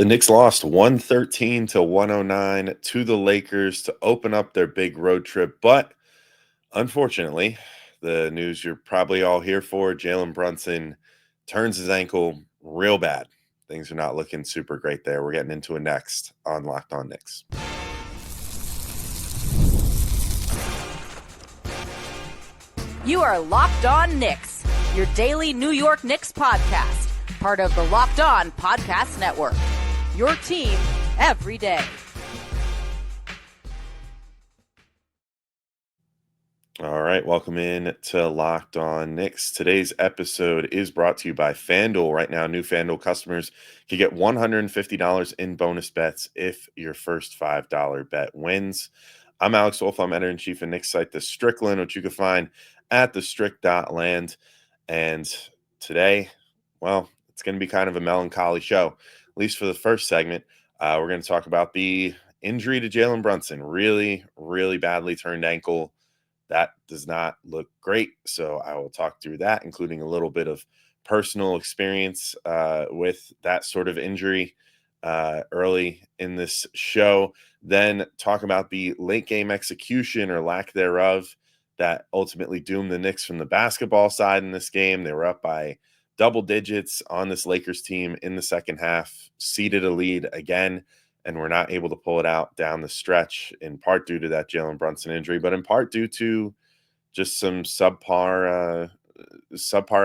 The Knicks lost 113 to 109 to the Lakers to open up their big road trip. But unfortunately, the news you're probably all here for, Jalen Brunson turns his ankle real bad. Things are not looking super great there. We're getting into it next on Locked On Knicks. You are Locked On Knicks, your daily New York Knicks podcast, part of the Locked On Podcast Network. Your team every day. All right, welcome in to Locked On Knicks. Today's episode is brought to you by FanDuel. Right now, new FanDuel customers can get $150 in bonus bets if your first $5 bet wins. I'm Alex Wolf. I'm editor-in-chief of Knicks site, The Strickland, which you can find at thestrick.land. And today, well, it's going to be kind of a melancholy show, at least for the first segment. We're going to talk about the injury to Jalen Brunson. Really, really badly turned ankle. That does not look great. So I will talk through that, including a little bit of personal experience with that sort of injury early in this show. Then talk about the late game execution or lack thereof that ultimately doomed the Knicks from the basketball side in this game. They were up by double digits on this Lakers team in the second half, ceded a lead again, and we're not able to pull it out down the stretch, in part due to that Jalen Brunson injury, but in part due to just some subpar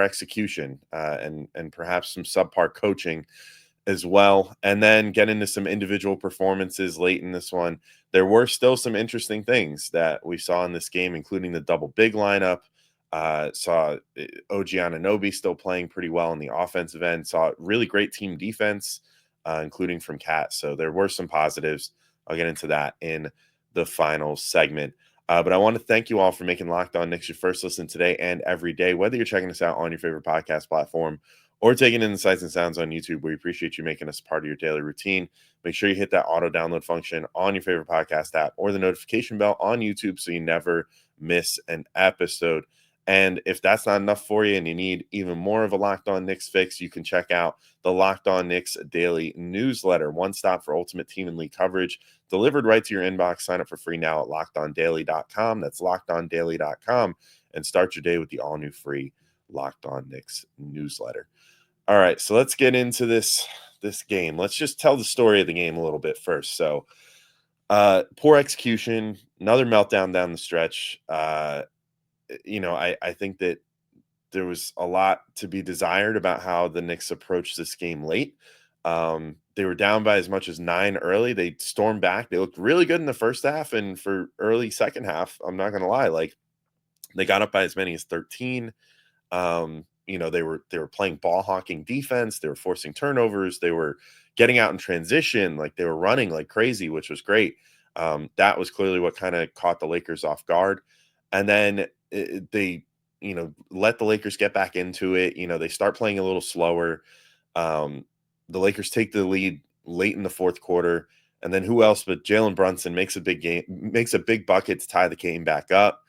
execution and perhaps some subpar coaching as well. And then get into some individual performances late in this one. There were still some interesting things that we saw in this game, including the double big lineup. Saw OG Anunoby still playing pretty well in the offensive end. Saw really great team defense, including from Cat. So there were some positives. I'll get into that in the final segment. But I want to thank you all for making Locked On Knicks your first listen today and every day, whether you're checking us out on your favorite podcast platform or taking in the sights and sounds on YouTube. We appreciate you making us part of your daily routine. Make sure you hit that auto download function on your favorite podcast app or the notification bell on YouTube so you never miss an episode. And if that's not enough for you and you need even more of a Locked On Knicks fix, you can check out the Locked On Knicks daily newsletter, one stop for ultimate team and league coverage, delivered right to your inbox. Sign up for free now at lockedondaily.com. That's lockedondaily.com, and start your day with the all-new free Locked On Knicks newsletter. All right, so let's get into this game. Let's just tell the story of the game a little bit first. So poor execution, another meltdown down the stretch. I think that there was a lot to be desired about how the Knicks approached this game late. They were down by as much as 9 early. They stormed back. They looked really good in the first half, and for early second half, I'm not going to lie, like they got up by as many as 13. They were playing ball hawking defense. They were forcing turnovers. They were getting out in transition, like they were running like crazy, which was great. That was clearly what kind of caught the Lakers off guard. And then they let the Lakers get back into it. They start playing a little slower. The Lakers take the lead late in the fourth quarter, and then who else but Jalen Brunson makes a big bucket to tie the game back up.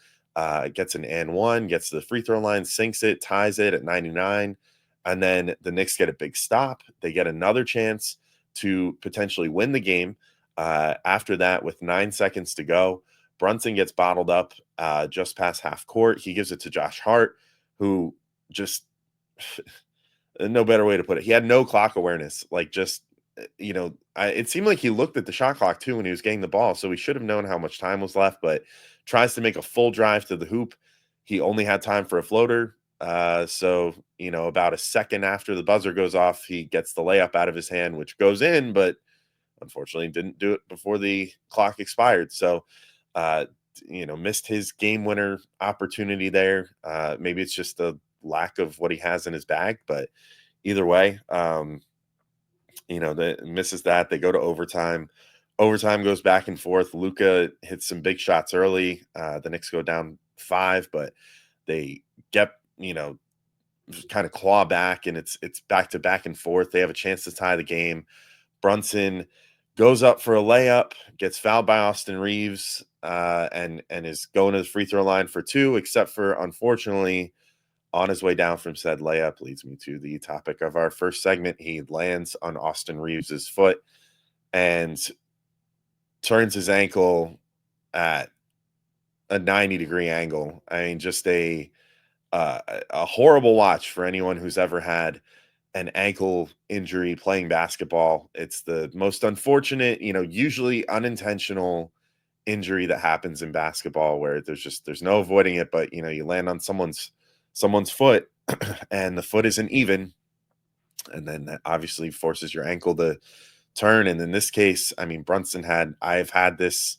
Gets an and one, gets to the free throw line, sinks it, ties it at 99, and then the Knicks get a big stop. They get another chance to potentially win the game. After that, with 9 seconds to go, Brunson gets bottled up just past half court. He gives it to Josh Hart, who just no better way to put it. He had no clock awareness. Like it seemed like he looked at the shot clock too when he was getting the ball. So he should have known how much time was left, but tries to make a full drive to the hoop. He only had time for a floater. So about a second after the buzzer goes off, he gets the layup out of his hand, which goes in, but unfortunately didn't do it before the clock expired. So, missed his game winner opportunity there. Maybe it's just the lack of what he has in his bag, but either way, misses that. They go to overtime. Overtime goes back and forth. Luka hits some big shots early. The Knicks go down 5, but they get, kind of claw back, and it's back and forth. They have a chance to tie the game. Brunson goes up for a layup, gets fouled by Austin Reeves, and is going to the free throw line for 2, except for, unfortunately, on his way down from said layup leads me to the topic of our first segment. He lands on Austin Reeves's foot and turns his ankle at a 90-degree angle. I mean, just a horrible watch for anyone who's ever had an ankle injury playing basketball. It's the most unfortunate, usually unintentional injury that happens in basketball where there's no avoiding it, but you land on someone's foot and the foot isn't even, and then that obviously forces your ankle to turn. And in this case, I mean, I've had this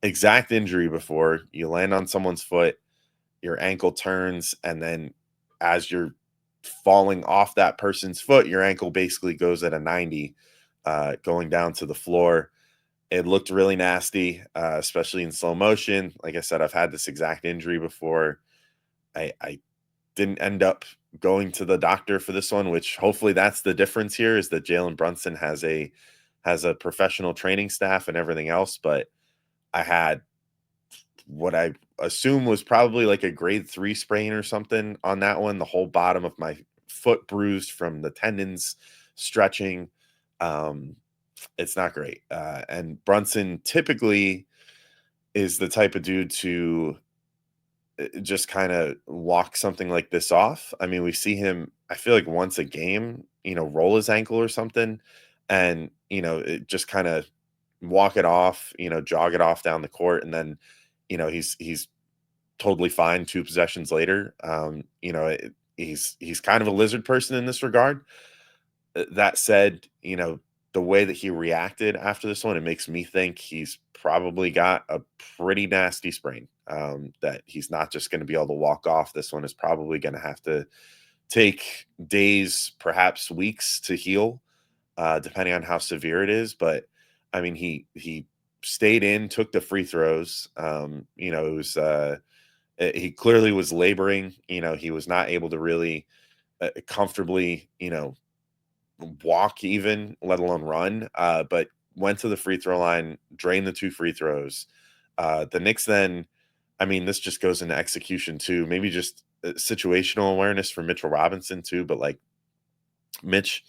exact injury before. You land on someone's foot, your ankle turns, and then as you're falling off that person's foot, your ankle basically goes at a 90, going down to the floor. It looked really nasty, especially in slow motion. Like I said, I've had this exact injury before. I didn't end up going to the doctor for this one, which hopefully that's the difference here, is that Jalen Brunson has a professional training staff and everything else. But I had what I assume was probably like a grade 3 sprain or something on that one. The whole bottom of my foot bruised from the tendons stretching. Um, it's not great. And Brunson typically is the type of dude to just kind of walk something like this off. I mean, we see him, I feel like once a game, roll his ankle or something, and, it just kind of walk it off, jog it off down the court. And then, he's totally fine 2 possessions later. He's kind of a lizard person in this regard. That said, the way that he reacted after this one, it makes me think he's probably got a pretty nasty sprain, that he's not just going to be able to walk off. This one is probably going to have to take days, perhaps weeks to heal, depending on how severe it is. But I mean, he stayed in, took the free throws. It was he clearly was laboring. He was not able to really comfortably, walk even, let alone run. But went to the free throw line, drained the 2 free throws. The Knicks then, I mean, this just goes into execution too. Maybe just situational awareness for Mitchell Robinson too. But like Mitch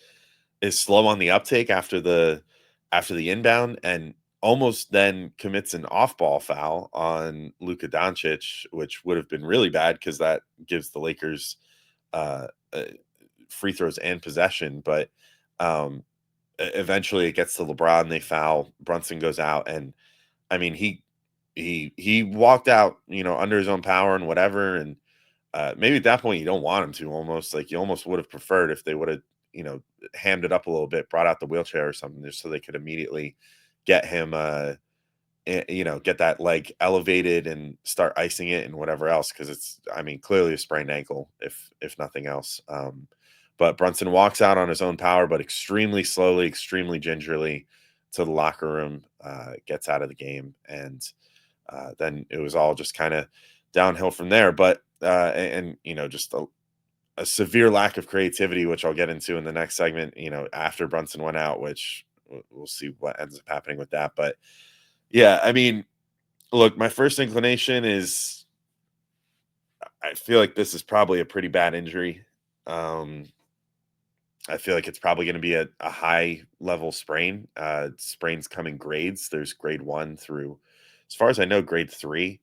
is slow on the uptake after the inbound, and almost then commits an off-ball foul on Luka Doncic, which would have been really bad because that gives the Lakers uh, uh, free throws and possession. But eventually it gets to LeBron, they foul, Brunson goes out, and I mean he walked out, under his own power and whatever. And maybe at that point you don't want him to, almost like you almost would have preferred if they would have, hammed it up a little bit, brought out the wheelchair or something, just so they could immediately get him get that leg elevated and start icing it and whatever else, because it's, I mean, clearly a sprained ankle if nothing else. But Brunson walks out on his own power, but extremely slowly, extremely gingerly to the locker room, gets out of the game, and then it was all just kind of downhill from there. But just a severe lack of creativity, which I'll get into in the next segment, after Brunson went out, which we'll see what ends up happening with that. But yeah, I mean, look, my first inclination is I feel like this is probably a pretty bad injury. Um, I feel like it's probably going to be a high level sprain. Sprains come in grades. There's grade 1 through, as far as I know, grade 3.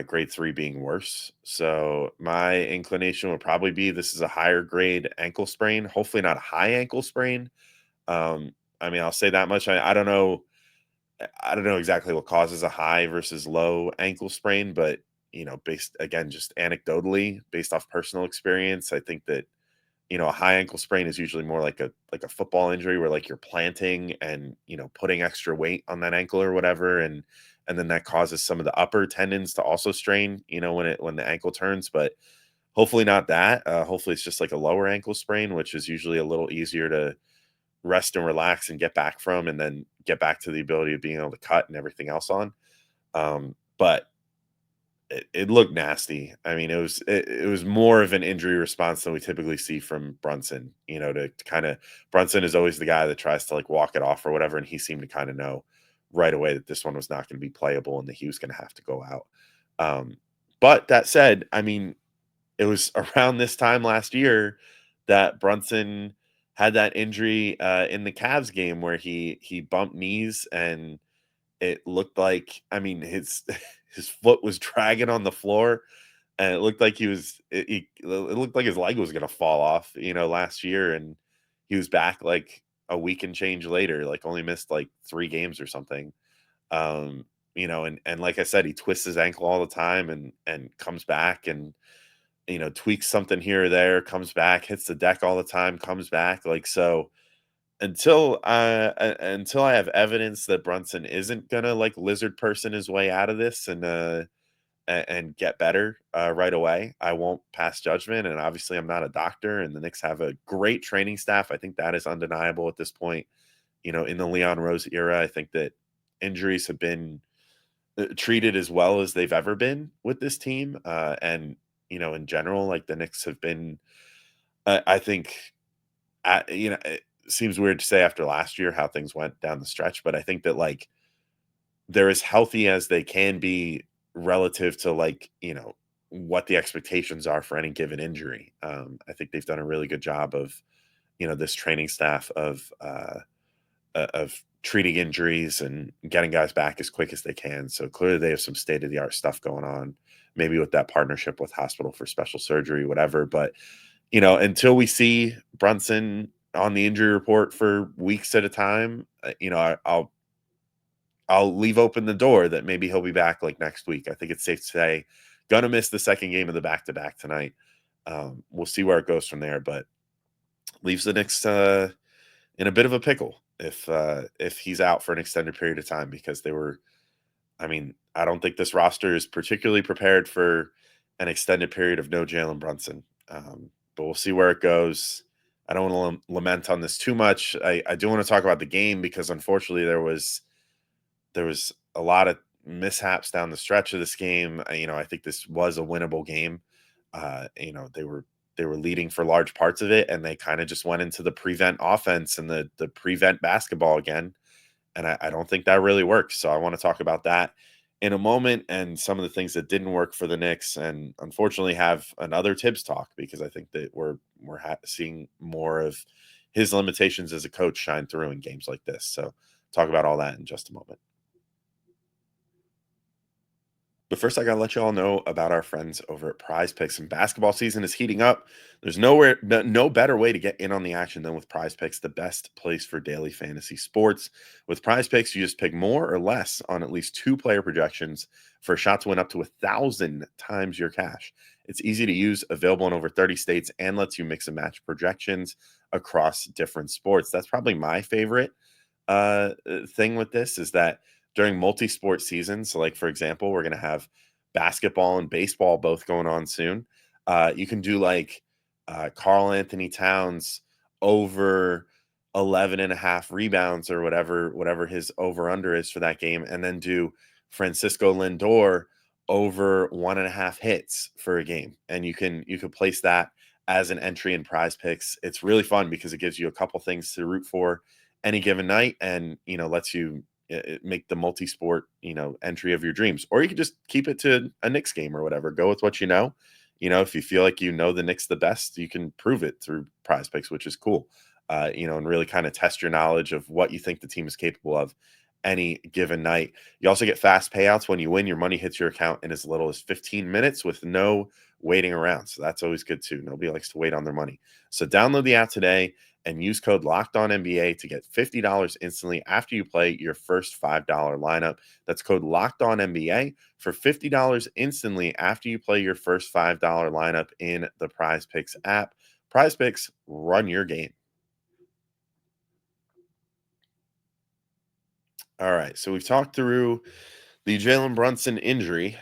Grade 3 being worse. So my inclination would probably be this is a higher grade ankle sprain. Hopefully not a high ankle sprain. I mean, I'll say that much. I don't know. I don't know exactly what causes a high versus low ankle sprain, but based again, just anecdotally, based off personal experience, I think that a high ankle sprain is usually more like a football injury where like you're planting and putting extra weight on that ankle or whatever, and then that causes some of the upper tendons to also strain, when the ankle turns. But hopefully not that. Hopefully it's just like a lower ankle sprain, which is usually a little easier to rest and relax and get back from, and then get back to the ability of being able to cut and everything else on. But it looked nasty. I mean, it was more of an injury response than we typically see from Brunson. To kind of, Brunson is always the guy that tries to like walk it off or whatever, and he seemed to kind of know right away that this one was not going to be playable and that he was going to have to go out. But that said, I mean, it was around this time last year that Brunson had that injury in the Cavs game where he bumped knees and it looked like, I mean, his his foot was dragging on the floor, and it looked like it looked like his leg was gonna fall off, last year, and he was back like a week and change later, like only missed like 3 games or something. Um, and like I said, he twists his ankle all the time and comes back and tweaks something here or there, comes back, hits the deck all the time, comes back. Like so until I have evidence that Brunson isn't gonna like lizard person his way out of this and get better right away, I won't pass judgment. And obviously, I'm not a doctor, and the Knicks have a great training staff. I think that is undeniable at this point. In the Leon Rose era, I think that injuries have been treated as well as they've ever been with this team. And in general, like the Knicks have been, I think, it seems weird to say after last year how things went down the stretch, but I think that like they're as healthy as they can be relative to like what the expectations are for any given injury. I think they've done a really good job of this training staff of treating injuries and getting guys back as quick as they can. So clearly they have some state of the art stuff going on, maybe with that partnership with Hospital for Special Surgery, whatever. But until we see Brunson on the injury report for weeks at a time, I'll leave open the door that maybe he'll be back like next week. I think it's safe to say gonna miss the second game of the back-to-back tonight. We'll see where it goes from there, but leaves the Knicks in a bit of a pickle if he's out for an extended period of time because I mean, I don't think this roster is particularly prepared for an extended period of no Jalen Brunson. But we'll see where it goes. I don't want to lament on this too much. I do want to talk about the game because unfortunately there was a lot of mishaps down the stretch of this game. I think this was a winnable game. They were leading for large parts of it, and they kind of just went into the prevent offense and the prevent basketball again. And I don't think that really works. So I want to talk about that in a moment and some of the things that didn't work for the Knicks, and unfortunately have another Tibbs talk because I think that we're seeing more of his limitations as a coach shine through in games like this. So talk about all that in just a moment. But first, I got to let you all know about our friends over at Prizepicks. And basketball season is heating up. There's no better way to get in on the action than with Prizepicks, the best place for daily fantasy sports. With Prizepicks, you just pick more or less on at least 2 player projections for a shot to win up to 1,000 times your cash. It's easy to use, available in over 30 states, and lets you mix and match projections across different sports. That's probably my favorite thing with this is that during multi-sport seasons, so like for example, we're going to have basketball and baseball both going on soon. You can do like Karl-Anthony Towns over 11 and a half rebounds or whatever his over under is for that game, and then do Francisco Lindor over 1.5 hits for a game. And you can place that as an entry in Prize Picks. It's really fun because it gives you a couple things to root for any given night, and lets you make the multi-sport entry of your dreams. Or you can just keep it to a Knicks game or whatever. Go with what if you feel like the Knicks the best, you can prove it through Prize Picks, which is cool. And really kind of test your knowledge of what you think the team is capable of any given night. You also get fast payouts when you win. Your money hits your account in as little as 15 minutes with no waiting around. So that's always good too. Nobody likes to wait on their money. So download the app today and use code LOCKEDONNBA to get $50 instantly after you play your first $5 lineup. That's code LOCKEDONNBA for $50 instantly after you play your first $5 lineup in the Prize Picks app. Prize Picks, run your game. All right, so we've talked through the Jalen Brunson injury,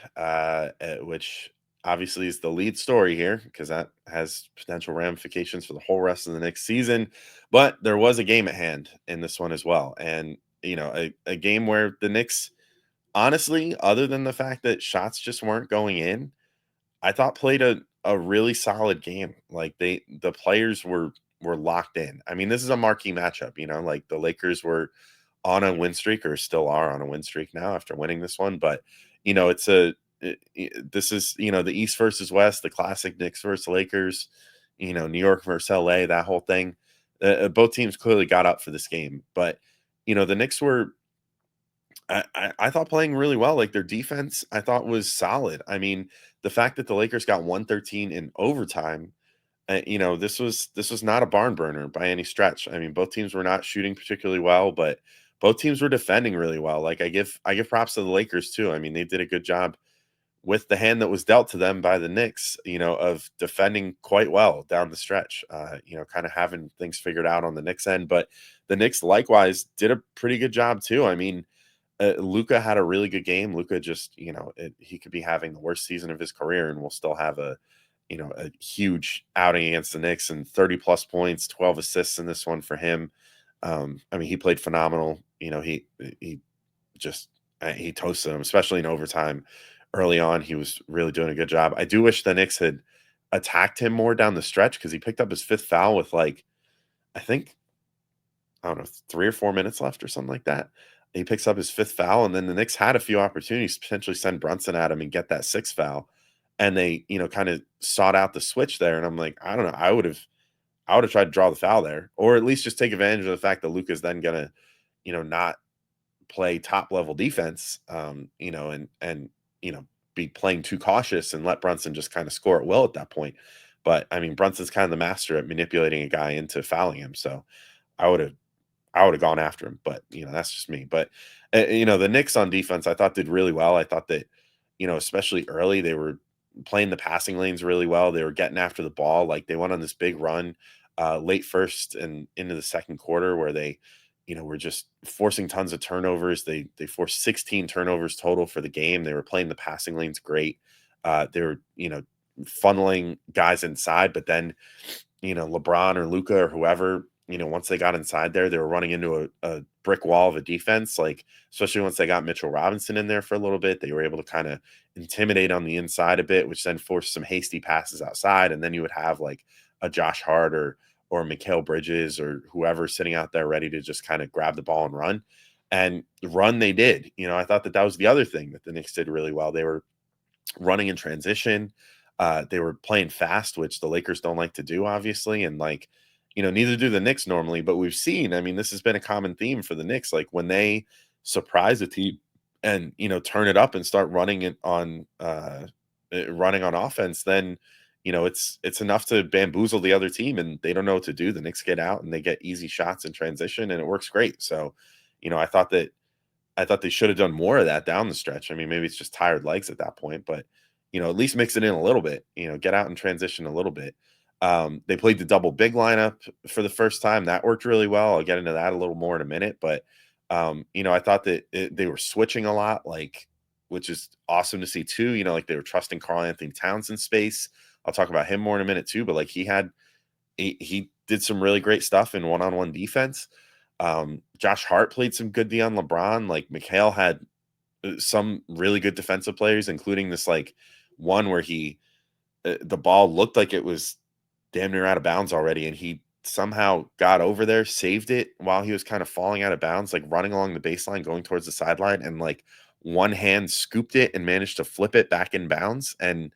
which obviously is the lead story here because that has potential ramifications for the whole rest of the next season. But there was a game at hand in this one as well. And, a game where the Knicks, honestly, other than the fact that shots just weren't going in, I thought played a really solid game. Like the players were locked in. I mean, this is a marquee matchup, like the Lakers were on a win streak or still are on a win streak now after winning this one. But, it's this is, the East versus West, the classic Knicks versus Lakers, New York versus LA, that whole thing. Both teams clearly got up for this game, but the Knicks were, I thought, playing really well. Like, their defense, I thought, was solid. I mean, the fact that the Lakers got 113 in overtime, this was not a barn burner by any stretch. I mean, both teams were not shooting particularly well, but both teams were defending really well. Like, I give props to the Lakers too. I mean, they did a good job with the hand that was dealt to them by the Knicks, of defending quite well down the stretch, kind of having things figured out on the Knicks end. But the Knicks likewise did a pretty good job too. I mean, Luka had a really good game. Luka just, he could be having the worst season of his career and will still have a huge outing against the Knicks and 30 plus points, 12 assists in this one for him. I mean, he played phenomenal. He just, he toasted him, especially in overtime. Early on, he was really doing a good job. I do wish the Knicks had attacked him more down the stretch because he picked up his fifth foul with, like, I think, I don't know, 3 or 4 minutes left or something like that. He picks up his fifth foul, and then the Knicks had a few opportunities to potentially send Brunson at him and get that sixth foul. And they, kind of sought out the switch there. And I'm like, I don't know. I would have tried to draw the foul there, or at least just take advantage of the fact that Luka's then gonna, not play top level defense, and be playing too cautious and let Brunson just kind of score at will at that point. But I mean, Brunson's kind of the master at manipulating a guy into fouling him. So I would have I would have gone after him, but that's just me. But the Knicks on defense, I thought, did really well. I thought that, especially early, they were playing the passing lanes really well. They were getting after the ball. Like, they went on this big run late first and into the second quarter where they, were just forcing tons of turnovers. They forced 16 turnovers total for the game. They were playing the passing lanes great. They were, funneling guys inside, but then, LeBron or Luca or whoever, once they got inside there, they were running into a brick wall of a defense. Like, especially once they got Mitchell Robinson in there for a little bit, they were able to kind of intimidate on the inside a bit, which then forced some hasty passes outside. And then you would have like a Josh Hart or Mikal Bridges or whoever sitting out there ready to just kind of grab the ball and run. And run they did. I thought that was the other thing that the Knicks did really well. They were running in transition. They were playing fast, which the Lakers don't like to do, obviously. And like, neither do the Knicks normally, but we've seen, I mean, this has been a common theme for the Knicks. Like, when they surprise a team and, turn it up and start running it on, running on offense, then, it's enough to bamboozle the other team and they don't know what to do. The Knicks get out and they get easy shots in transition and it works great. So, I thought they should have done more of that down the stretch. I mean, maybe it's just tired legs at that point, but at least mix it in a little bit, get out and transition a little bit. They played the double big lineup for the first time. That worked really well. I'll get into that a little more in a minute, but I thought that they were switching a lot, like, which is awesome to see too. Like, they were trusting Karl-Anthony Towns in space. I'll talk about him more in a minute too, but like, he did some really great stuff in one-on-one defense. Josh Hart played some good D on LeBron. Like, Mikal had some really good defensive players, including this like one where the ball looked like it was damn near out of bounds already, and he somehow got over there, saved it while he was kind of falling out of bounds, like running along the baseline, going towards the sideline, and like one hand scooped it and managed to flip it back in bounds and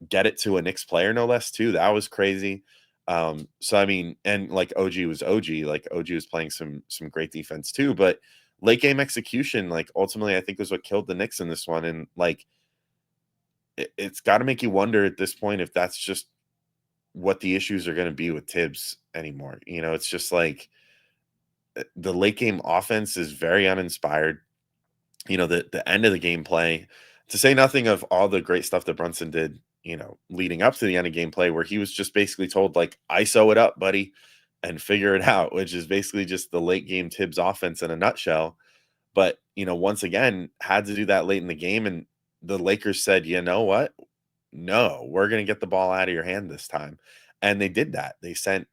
get it to a Knicks player, no less, too. That was crazy. So I mean, and like OG was OG, like OG was playing some great defense too, but late game execution, like, ultimately, I think was what killed the Knicks in this one. And like, it's got to make you wonder at this point if that's just what the issues are going to be with Tibbs anymore. It's just like the late game offense is very uninspired. The end of the gameplay, to say nothing of all the great stuff that Brunson did, leading up to the end of gameplay, where he was just basically told, like, ISO it up, buddy, and figure it out, which is basically just the late game Tibbs offense in a nutshell. But, once again, had to do that late in the game. And the Lakers said, you know what? No, we're going to get the ball out of your hand this time. And they did that. They sent,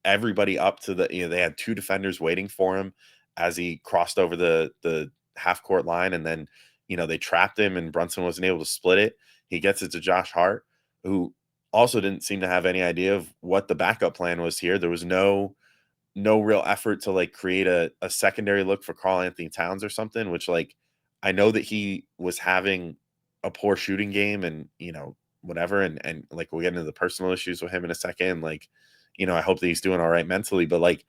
everybody up to they had two defenders waiting for him as he crossed over the half court line. And then, they trapped him and Brunson wasn't able to split it. He gets it to Josh Hart, who also didn't seem to have any idea of what the backup plan was here. There was no real effort to like create a secondary look for Karl-Anthony Towns or something, which, like, I know that he was having a poor shooting game and, whatever. And like, we'll get into the personal issues with him in a second. Like, I hope that he's doing all right mentally, but like,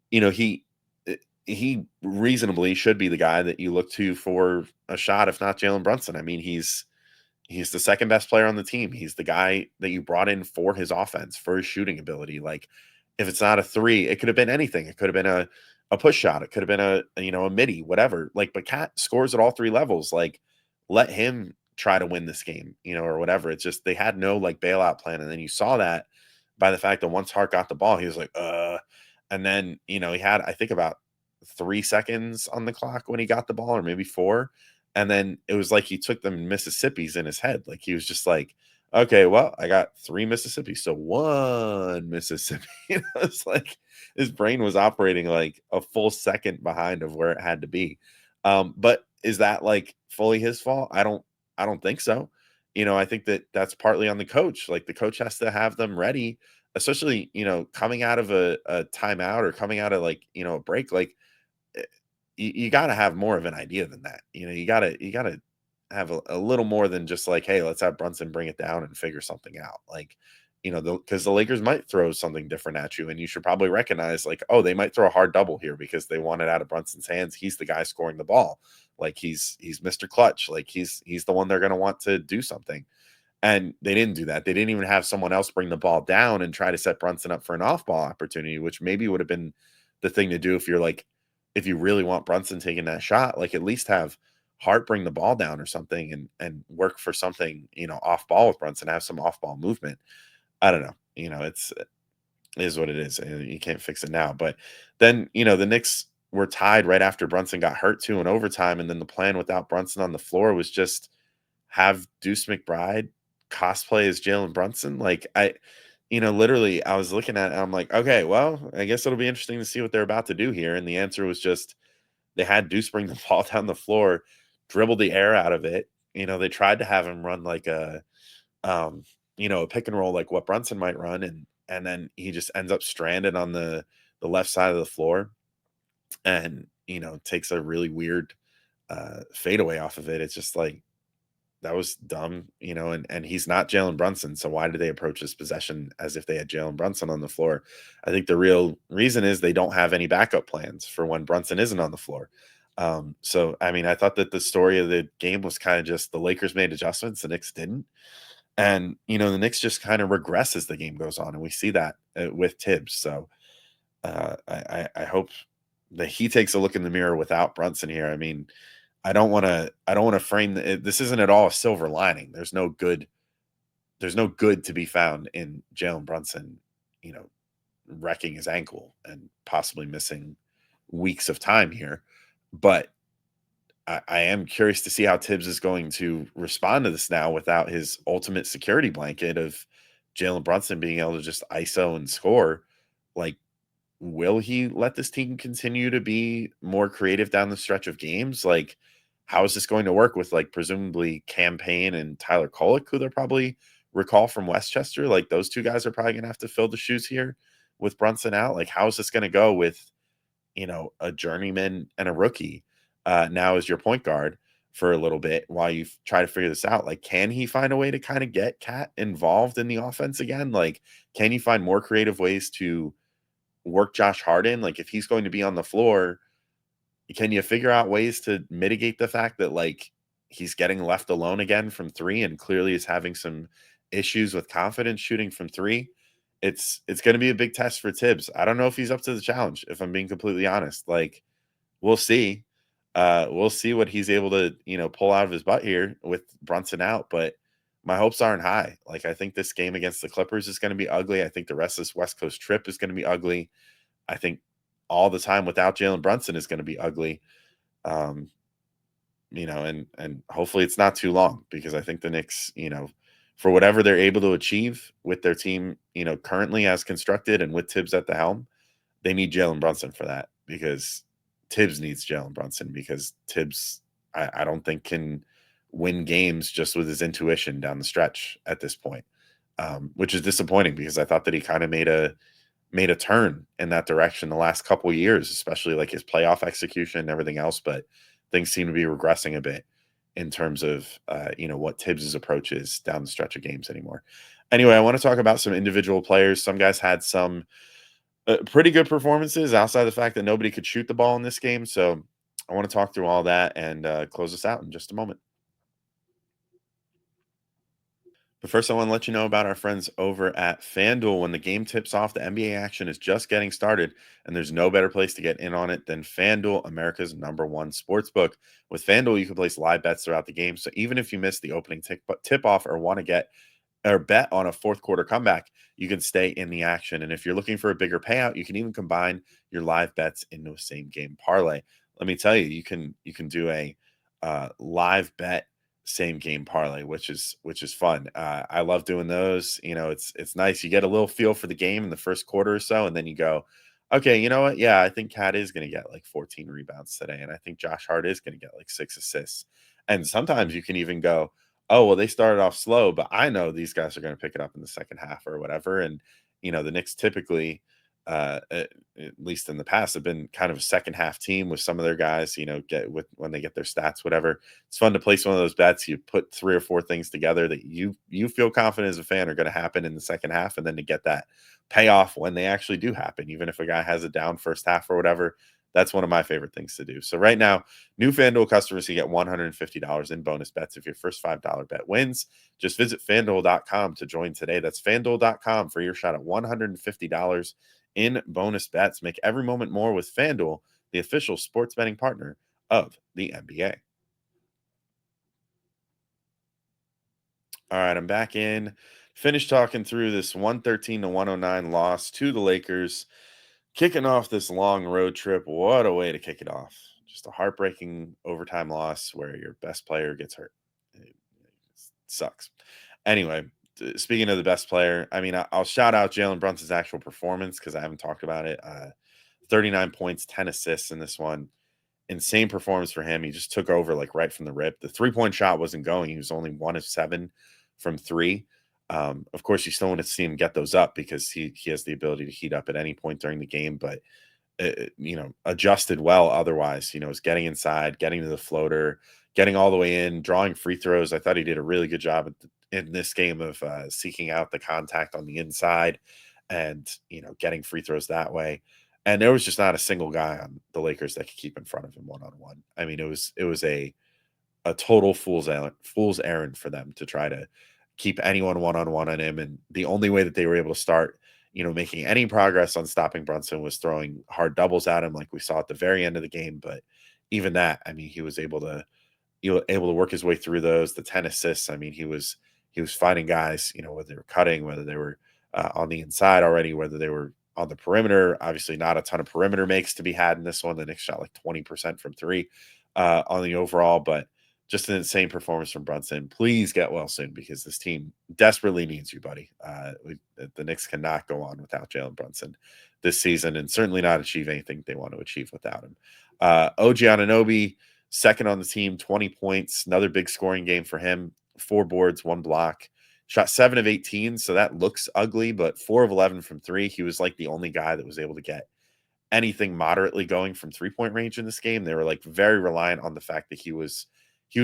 you know, he eh, he reasonably should be the guy that you look to for a shot, if not Jalen Brunson. I mean, he's the second best player on the team. He's the guy that you brought in for his offense, for his shooting ability. Like, if it's not a three, it could have been anything. It could have been a push shot. It could have been a midi, whatever. Like, but Cat scores at all three levels. Like, let him try to win this game, or whatever. It's just they had no like bailout plan. And then you saw that by the fact that once Hart got the ball, he was like, and then, he had, I think, about 3 seconds on the clock when he got the ball, or maybe four. And then it was like he took the Mississippi's in his head. Like, he was just like, okay, well, I got 3 Mississippi, so one Mississippi. It's like his brain was operating like a full second behind of where it had to be. But is that like fully his fault? I don't think so. I think that that's partly on the coach. Like, the coach has to have them ready, especially, coming out of a timeout or coming out of like, a break. Like, you got to have more of an idea than that. You got to have a little more than just like, hey, let's have Brunson bring it down and figure something out. Like, because the Lakers might throw something different at you, and you should probably recognize like, oh, they might throw a hard double here because they want it out of Brunson's hands. He's the guy scoring the ball. Like, he's Mr. Clutch. Like, he's the one they're going to want to do something. And they didn't do that. They didn't even have someone else bring the ball down and try to set Brunson up for an off-ball opportunity, which maybe would have been the thing to do if you really want Brunson taking that shot. Like, at least have Hart bring the ball down or something and work for something, off ball with Brunson, have some off-ball movement. I don't know. It is what it is. And you can't fix it now. But then, the Knicks were tied right after Brunson got hurt too in overtime. And then the plan without Brunson on the floor was just have Deuce McBride cosplay as Jalen Brunson. Like, literally, I was looking at it, I'm like, okay, well, I guess it'll be interesting to see what they're about to do here. And the answer was just they had Deuce bring the ball down the floor, dribble the air out of it. They tried to have him run like a pick and roll like what Brunson might run, and then he just ends up stranded on the left side of the floor, and takes a really weird fadeaway off of it. It's just like, that was dumb, and he's not Jalen Brunson. So why did they approach this possession as if they had Jalen Brunson on the floor? I think the real reason is they don't have any backup plans for when Brunson isn't on the floor. So, I mean, I thought that the story of the game was kind of just the Lakers made adjustments, the Knicks didn't. And, the Knicks just kind of regress as the game goes on. And we see that with Tibbs. So I hope that he takes a look in the mirror without Brunson here. I mean, I don't want to frame this isn't at all a silver lining. There's no good to be found in Jalen Brunson, wrecking his ankle and possibly missing weeks of time here. But I am curious to see how Tibbs is going to respond to this now without his ultimate security blanket of Jalen Brunson being able to just ISO and score. Like, will he let this team continue to be more creative down the stretch of games? Like, how is this going to work with like presumably Campaign and Tyler Kolek, who they'll probably recall from Westchester? Like, those two guys are probably going to have to fill the shoes here with Brunson out. Like, how is this going to go with, a journeyman and a rookie now as your point guard for a little bit while you try to figure this out? Like, can he find a way to kind of get Cat involved in the offense again? Like, can he find more creative ways to work Josh Hart in? Like, if he's going to be on the floor, can you figure out ways to mitigate the fact that like he's getting left alone again from three and clearly is having some issues with confidence shooting from three? It's going to be a big test for Tibbs. I don't know if he's up to the challenge, if I'm being completely honest. Like, we'll see. We'll see what he's able to, pull out of his butt here with Brunson out, but my hopes aren't high. Like, I think this game against the Clippers is going to be ugly. I think the rest of this West Coast trip is going to be ugly. I think all the time without Jalen Brunson is going to be ugly. And hopefully it's not too long, because I think the Knicks, for whatever they're able to achieve with their team, currently as constructed and with Tibbs at the helm, they need Jalen Brunson for that, because Tibbs needs Jalen Brunson, because Tibbs, I don't think can win games just with his intuition down the stretch at this point, which is disappointing, because I thought that he kind of made a turn in that direction the last couple of years, especially like his playoff execution and everything else, but things seem to be regressing a bit in terms of what Tibbs's approach is down the stretch of games anymore. Anyway, I want to talk about some individual players. Some guys had some pretty good performances outside the fact that nobody could shoot the ball in this game. So I want to talk through all that and close us out in just a moment. But first, I want to let you know about our friends over at FanDuel. When the game tips off, the NBA action is just getting started, and there's no better place to get in on it than FanDuel, America's #1 sportsbook. With FanDuel, you can place live bets throughout the game. So even if you miss the opening tip off or want to get or bet on a fourth quarter comeback, you can stay in the action. And if you're looking for a bigger payout, you can even combine your live bets into a same game parlay. Let me tell you, you can do a live bet same game parlay, which is fun. I love doing those. It's nice. You get a little feel for the game in the first quarter or so, and then you go, okay, you know what? Yeah, I think Cat is going to get like 14 rebounds today, and I think Josh Hart is going to get like 6 assists. And sometimes you can even go, oh, well, they started off slow, but I know these guys are going to pick it up in the second half or whatever. And the Knicks typically, at least in the past, have been kind of a second half team with some of their guys. Get with when they get their stats, whatever. It's fun to place one of those bets. You put 3 or 4 things together that you feel confident as a fan are going to happen in the second half, and then to get that payoff when they actually do happen, even if a guy has a down first half or whatever. That's one of my favorite things to do. So right now, new FanDuel customers can get $150 in bonus bets if your first $5 bet wins. Just visit FanDuel.com to join today. That's FanDuel.com for your shot at $150 in bonus bets. Make every moment more with FanDuel, the official sports betting partner of the NBA. All right, I'm back in. Finished talking through this 113-109 loss to the Lakers. Kicking off this long road trip. What a way to kick it off. Just a heartbreaking overtime loss where your best player gets hurt. It sucks. Anyway, speaking of the best player, I mean, I'll shout out Jalen Brunson's actual performance because I haven't talked about it. 39 points, 10 assists in this one. Insane performance for him. He just took over like right from the rip. The 3-point shot wasn't going. He was only 1 of 7 from 3. Of course, you still want to see him get those up because he has the ability to heat up at any point during the game. But adjusted well otherwise. Is getting inside, getting to the floater, getting all the way in, drawing free throws. I thought he did a really good job in this game of seeking out the contact on the inside and getting free throws that way. And there was just not a single guy on the Lakers that could keep in front of him one-on-one. I mean, it was a total fool's errand for them to try to keep anyone one-on-one on him. And the only way that they were able to start, making any progress on stopping Brunson was throwing hard doubles at him, like we saw at the very end of the game. But even that, I mean, he was able to work his way through those. The 10 assists, I mean, he was finding guys, whether they were cutting, whether they were on the inside already, whether they were on the perimeter. Obviously, not a ton of perimeter makes to be had in this one. The Knicks shot like 20% from 3 on the overall, but just an insane performance from Brunson. Please get well soon because this team desperately needs you, buddy. The Knicks cannot go on without Jalen Brunson this season, and certainly not achieve anything they want to achieve without him. OG Anunoby, second on the team, 20 points, another big scoring game for him. 4 boards, 1 block. Shot 7 of 18, so that looks ugly, but 4 of 11 from 3. He was like the only guy that was able to get anything moderately going from 3-point range in this game. They were like very reliant on the fact that he was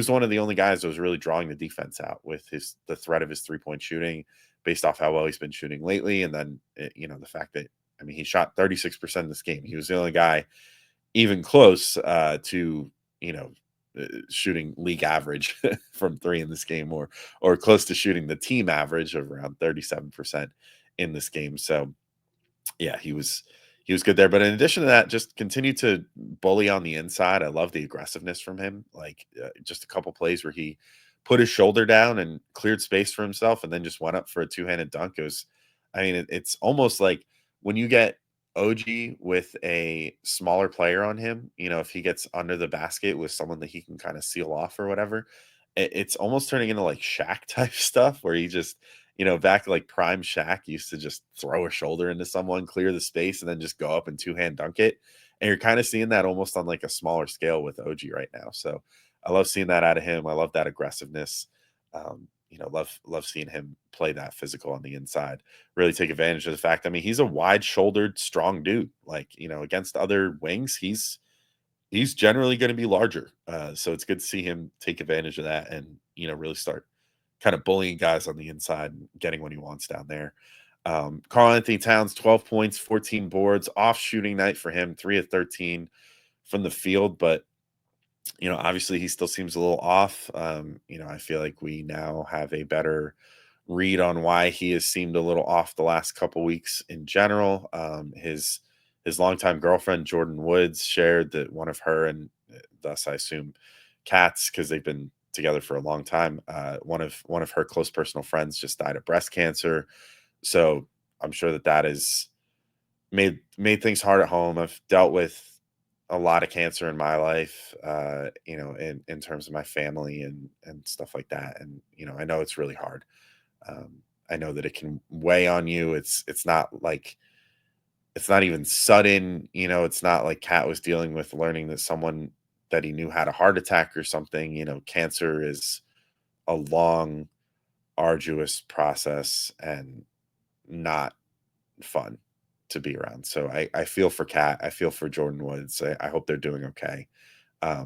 one of the only guys that was really drawing the defense out with the threat of his 3-point shooting based off how well he's been shooting lately. And then, the fact that, I mean, he shot 36% in this game. He was the only guy even close to, shooting league average from 3 in this game or close to shooting the team average of around 37% in this game. So yeah, he was good there. But in addition to that, just continue to bully on the inside. I love the aggressiveness from him. Like just a couple plays where he put his shoulder down and cleared space for himself, and then just went up for a 2-handed dunk. It's almost like when you get OG with a smaller player on him, if he gets under the basket with someone that he can kind of seal off or whatever, it's almost turning into like Shaq type stuff where he just, back like prime Shaq used to just throw a shoulder into someone, clear the space, and then just go up and 2-hand dunk it. And you're kind of seeing that almost on like a smaller scale with OG right now. So I love seeing that out of him. I love that aggressiveness. Love seeing him play that physical on the inside. Really take advantage of the fact. I mean, he's a wide-shouldered, strong dude. Like, against other wings, he's he's generally going to be larger. So it's good to see him take advantage of that and, really start kind of bullying guys on the inside and getting what he wants down there. Karl-Anthony Towns, 12 points, 14 boards, off shooting night for him, 3 of 13 from the field. But, obviously he still seems a little off. I feel like we now have a better read on why he has seemed a little off the last couple weeks in general. His longtime girlfriend Jordan Woods shared that one of her and thus I assume Kat's, because they've been together for a long time. One of her close personal friends just died of breast cancer, so I'm sure that has made things hard at home. I've dealt with a lot of cancer in my life, in terms of my family and stuff like that, and I know it's really hard. I know that it can weigh on you. It's not even sudden, it's not like Kat was dealing with learning that someone that he knew had a heart attack or something. Cancer is a long, arduous process and not fun to be around. So I feel for Kat. I feel for Jordan Woods. I hope they're doing okay. I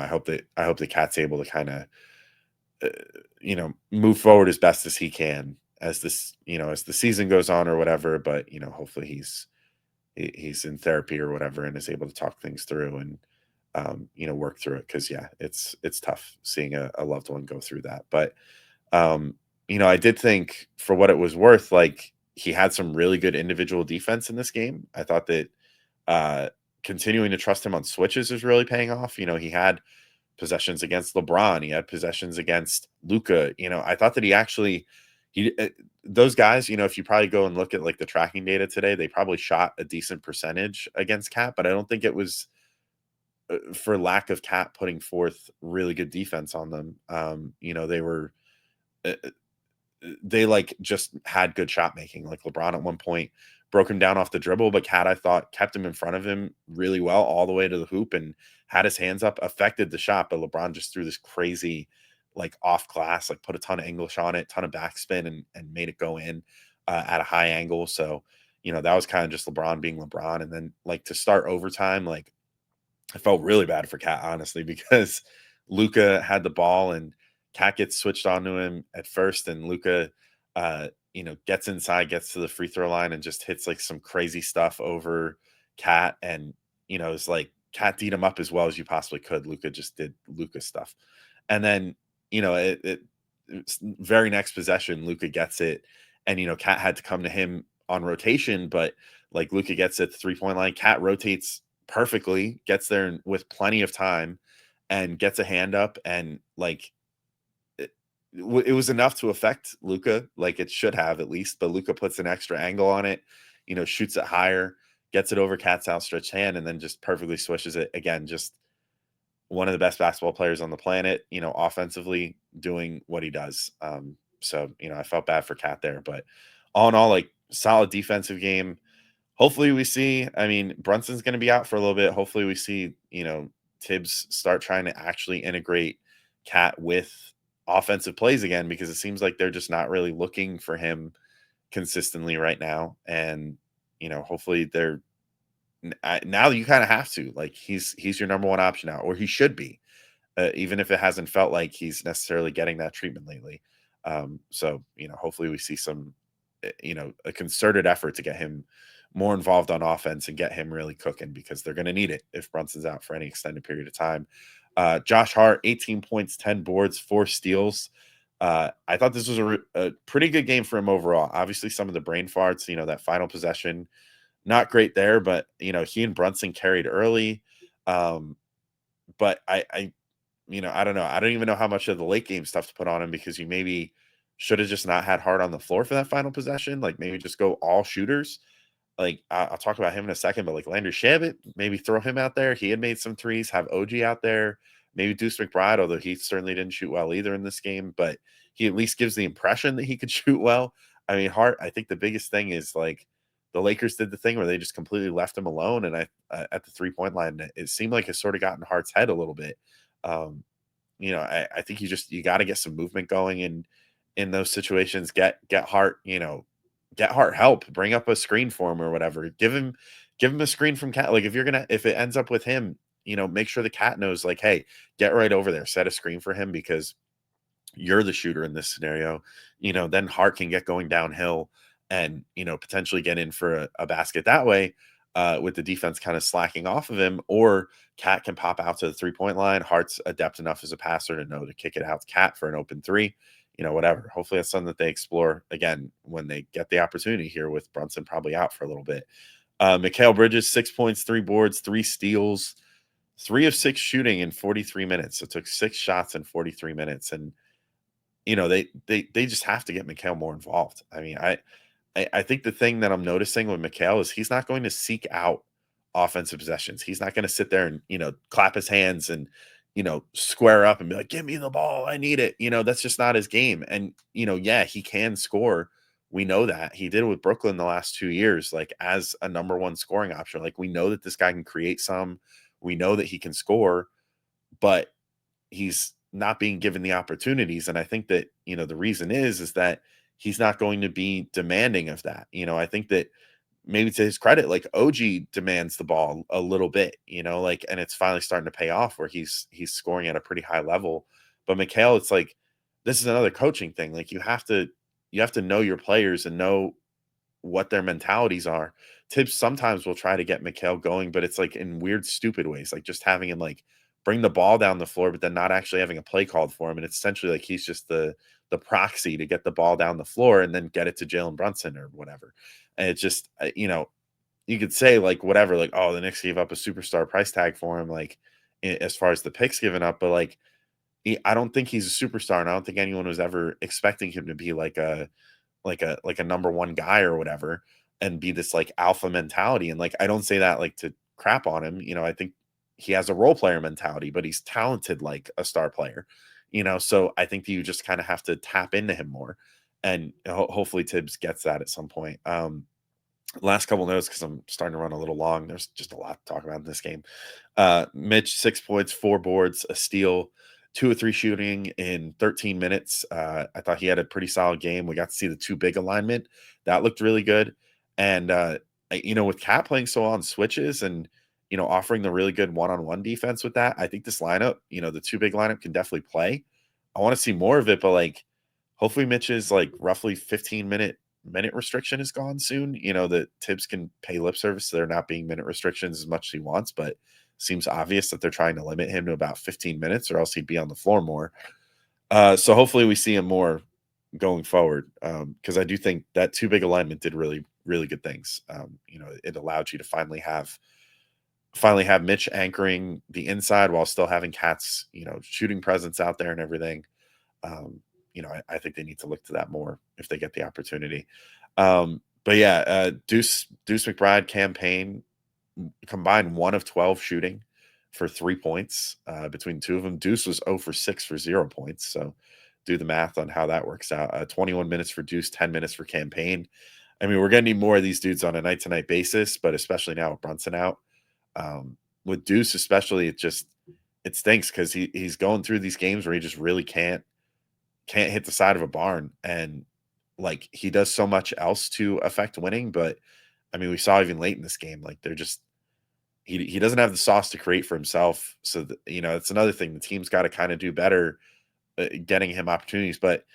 hope that Kat's able to kind of move forward as best as he can as as the season goes on or whatever. But hopefully he's in therapy or whatever and is able to talk things through and work through it, because yeah, it's tough seeing a loved one go through that. But I did think, for what it was worth, like, he had some really good individual defense in this game. I thought that uh continuing to trust him on switches is really paying off. He had possessions against LeBron. He had possessions against Luca. I thought that he those guys, if you probably go and look at like the tracking data today, they probably shot a decent percentage against Cat, but I don't think it was for lack of Cat putting forth really good defense on them. Uh, they like just had good shot making. Like LeBron at one point broke him down off the dribble, but Cat, I thought, kept him in front of him really well all the way to the hoop and had his hands up, affected the shot. But LeBron just threw this crazy, like, off glass, like put a ton of English on it, ton of backspin, and made it go in at a high angle. So, that was kind of just LeBron being LeBron. And then, like, to start overtime, like, I felt really bad for Cat, honestly, because Luca had the ball and Cat gets switched onto him at first, and Luca, gets inside, gets to the free throw line, and just hits like some crazy stuff over Cat, and it's like Cat beat him up as well as you possibly could. Luca just did Luca stuff, and then very next possession, Luca gets it, and Cat had to come to him on rotation, but like Luca gets it, the 3-point line, Cat rotates perfectly, gets there with plenty of time, and gets a hand up, and like it was enough to affect Luca, like it should have at least. But Luca puts an extra angle on it, shoots it higher, gets it over Cat's outstretched hand, and then just perfectly swishes it again. Just one of the best basketball players on the planet, offensively doing what he does. So I felt bad for Cat there, but all in all, like, solid defensive game. Hopefully we see, I mean, Brunson's going to be out for a little bit. Hopefully we see, Tibbs start trying to actually integrate Cat with offensive plays again, because it seems like they're just not really looking for him consistently right now. And, hopefully they're now you kind of have to, like, he's your number one option now, or he should be, even if it hasn't felt like he's necessarily getting that treatment lately. So, hopefully we see some, a concerted effort to get him more involved on offense and get him really cooking, because they're going to need it if Brunson's out for any extended period of time. Josh Hart, 18 points, 10 boards, 4 steals. I thought this was a pretty good game for him overall. Obviously, some of the brain farts, that final possession, not great there, but he and Brunson carried early. But I don't know. I don't even know how much of the late game stuff to put on him, because you maybe should have just not had Hart on the floor for that final possession. Like, maybe just go all shooters. Like, I'll talk about him in a second, but like Landry Shamet, maybe throw him out there. He had made some threes. Have OG out there. Maybe Deuce McBride, although he certainly didn't shoot well either in this game, but he at least gives the impression that he could shoot well. I mean, Hart, I think the biggest thing is, like, the Lakers did the thing where they just completely left him alone, and at the 3-point line, it seemed like it sort of got in Hart's head a little bit. Um, I think you got to get some movement going in those situations. Get Hart, get Hart help. Bring up a screen for him or whatever. Give him a screen from Cat. Like, if it ends up with him, make sure the cat knows, like, hey, get right over there, set a screen for him because you're the shooter in this scenario. Then Hart can get going downhill and, potentially get in for a basket that way, with the defense kind of slacking off of him, or Cat can pop out to the 3-point line. Hart's adept enough as a passer to know to kick it out to Cat for an open three, whatever. Hopefully that's something that they explore again when they get the opportunity here, with Brunson probably out for a little bit. Mikal Bridges, 6 points, 3 boards, 3 steals, 3 of 6 shooting in 43 minutes. So took 6 shots in 43 minutes. And they just have to get Mikal more involved. I mean, I think the thing that I'm noticing with Mikal is he's not going to seek out offensive possessions. He's not going to sit there and, clap his hands and, square up and be like, give me the ball. I need it. That's just not his game. And, yeah, he can score. We know that. He did it with Brooklyn the last 2 years, like as a number one scoring option. Like, we know that this guy can create some. We know that he can score, but he's not being given the opportunities. And I think that, the reason is that he's not going to be demanding of that. I think that maybe to his credit, like OG demands the ball a little bit, like, and it's finally starting to pay off where he's scoring at a pretty high level. But Mikal, it's like, this is another coaching thing. Like, you have to know your players and know what their mentalities are. Tibbs sometimes will try to get Mikal going, but it's like in weird, stupid ways, like just having him like bring the ball down the floor, but then not actually having a play called for him. And it's essentially like he's just the proxy to get the ball down the floor and then get it to Jalen Brunson or whatever. And it's just, you could say like whatever, like, oh, the Knicks gave up a superstar price tag for him, like as far as the picks given up, but like I don't think he's a superstar, and I don't think anyone was ever expecting him to be like a number one guy or whatever and be this like alpha mentality. And like, I don't say that like to crap on him. I think he has a role player mentality, but he's talented like a star player, so I think that you just kind of have to tap into him more. And hopefully Tibbs gets that at some point. Last couple notes, because I'm starting to run a little long. There's just a lot to talk about in this game. Mitch, 6 points, 4 boards, a steal, 2 of 3 shooting in 13 minutes. I thought he had a pretty solid game. We got to see the 2 big alignment. That looked really good. And, with Cat playing so on switches and, offering the really good one-on-one defense with that, I think this lineup, the 2 big lineup can definitely play. I want to see more of it, but like, hopefully Mitch's like roughly 15-minute restriction is gone soon. That Tibbs can pay lip service to there not being minute restrictions as much as he wants, but seems obvious that they're trying to limit him to about 15 minutes or else he'd be on the floor more. So hopefully we see him more going forward, because I do think that 2 big alignment did really, really good things. It allowed you to finally have Mitch anchoring the inside while still having Cat's, shooting presence out there and everything. I think they need to look to that more if they get the opportunity. But yeah, Deuce McBride campaign combined 1 of 12 shooting for 3 points between 2 of them. Deuce was 0 for 6 for 0 points. So do the math on how that works out. 21 minutes for Deuce, 10 minutes for campaign. I mean, we're going to need more of these dudes on a night-to-night basis, but especially now with Brunson out. With Deuce especially, it stinks because he's going through these games where he just really can't hit the side of a barn, and like he does so much else to affect winning. But I mean, we saw even late in this game, like they're just he doesn't have the sauce to create for himself. So it's another thing the team's got to kind of do better getting him opportunities. But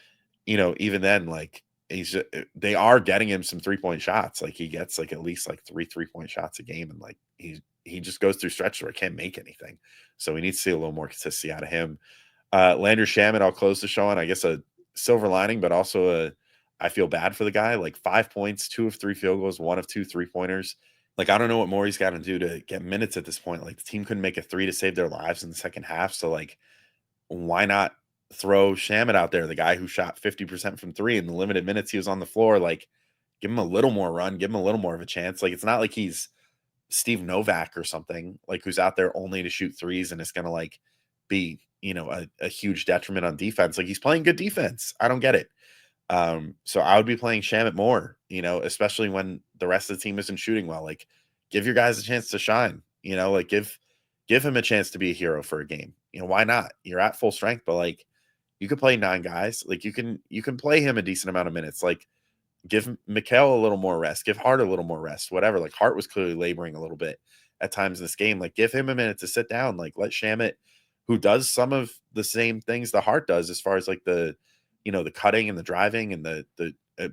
even then, like they are getting him some 3-point shots. Like he gets like at least like 3-point shots a game, and like he just goes through stretches where he can't make anything. So we need to see a little more consistency out of him. Landry Shamet, I'll close the show on, I guess, a silver lining, but also I feel bad for the guy. Like 5 points, 2 of 3 field goals, 1 of 2 3-pointers. Like, I don't know what more he's got to do to get minutes at this point. Like, the team couldn't make a 3 to save their lives in the second half. So, like, why not throw Shamet out there, the guy who shot 50% from 3 in the limited minutes he was on the floor? Like, give him a little more run, give him a little more of a chance. Like, it's not like he's Steve Novak or something, like, who's out there only to shoot threes and it's going to, like, be, a huge detriment on defense. Like, he's playing good defense. I don't get it. So I would be playing Shamet more, especially when the rest of the team isn't shooting well. Like, give your guys a chance to shine, like give him a chance to be a hero for a game. Why not? You're at full strength, but like you could play 9 guys. Like you can play him a decent amount of minutes. Like give Mikal a little more rest, give Hart a little more rest, whatever. Like Hart was clearly laboring a little bit at times in this game. Like, give him a minute to sit down. Like, let Shamet, who does some of the same things the Hart does as far as like the, the cutting and the driving and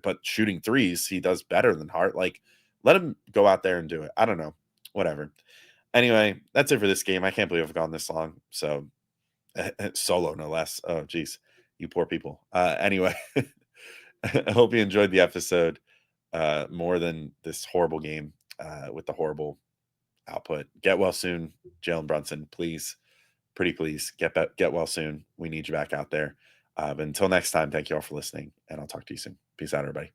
but shooting threes, he does better than Hart. Like, let him go out there and do it. I don't know. Whatever. Anyway, that's it for this game. I can't believe I've gone this long. So solo, no less. Oh, geez, you poor people. Anyway, I hope you enjoyed the episode more than this horrible game with the horrible output. Get well soon, Jalen Brunson. Please, pretty please, get well soon. We need you back out there. But until next time, thank you all for listening, and I'll talk to you soon. Peace out, everybody.